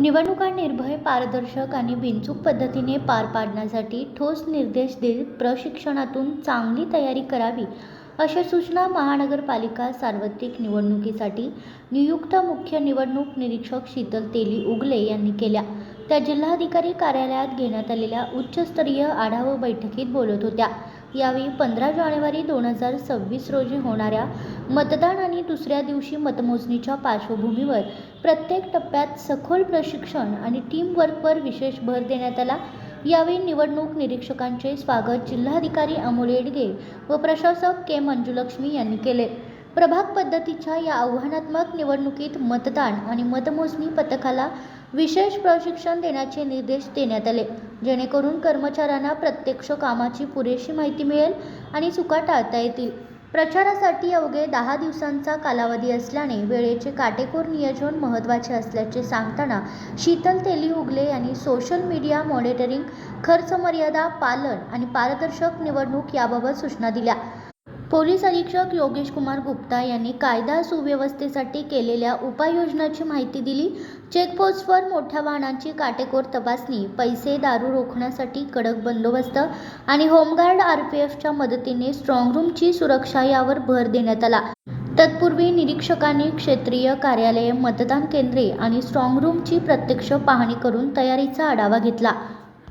निवडणुका निर्भय, पारदर्शक आणि बिनचूक पद्धतीने पार पाडण्यासाठी ठोस निर्देश देत प्रशिक्षणातून चांगली तयारी करावी, अशा सूचना महानगरपालिका सार्वत्रिक निवडणुकीसाठी नियुक्त मुख्य निवडणूक निरीक्षक शीतल तेली उगले यांनी केल्या. त्या जिल्हाधिकारी कार्यालयात घेण्यात आलेल्या उच्चस्तरीय आढावा बैठकीत बोलत होत्या. यावेळी 15 जानेवारी 2026 रोजी होणाऱ्या मतदान आणि दुसऱ्या दिवशी मतमोजणीच्या पार्श्वभूमीवर प्रत्येक टप्प्यात सखोल प्रशिक्षण आणि टीम वर्कवर विशेष भर देण्यात आला. यावेळी निवडणूक निरीक्षकांचे स्वागत जिल्हाधिकारी अमोल येडगे व प्रशासक के. मंजुलक्ष्मी यांनी केले. प्रभाग पद्धतीच्या या आव्हानात्मक निवडणुकीत मतदान आणि मतमोजणी पथकाला विशेष प्रशिक्षण देण्याचे निर्देश देण्यात आले, जेणेकरून कर्मचाऱ्यांना प्रत्यक्ष कामाची पुरेशी माहिती मिळेल आणि चुका टाळता येतील. प्रचारासाठी अवघे 10 दिवसांचा कालावधी असल्याने वेळेचे काटेकोर नियोजन महत्त्वाचे असल्याचे सांगताना शीतल तेली उगले यांनी सोशल मीडिया मॉनिटरिंग, खर्च मर्यादा पालन आणि पारदर्शक निवडणूक याबाबत सूचना दिल्या. पोलीस अधीक्षक योगेश कुमार गुप्ता यांनी कायदा सुव्यवस्थेसाठी केलेल्या उपाययोजनांची माहिती दिली. चेकपोस्टवर मोठ्या वाहनांची काटेकोर तपासणी, पैसे, दारू रोखण्यासाठी कडक बंदोबस्त आणि होमगार्ड RPFच्या मदतीने स्ट्रॉंगरूमची सुरक्षा यावर भर देण्यात आला. तत्पूर्वी निरीक्षकांनी क्षेत्रीय कार्यालये, मतदान केंद्रे आणि स्ट्रॉंगरूमची प्रत्यक्ष पाहणी करून तयारीचा आढावा घेतला.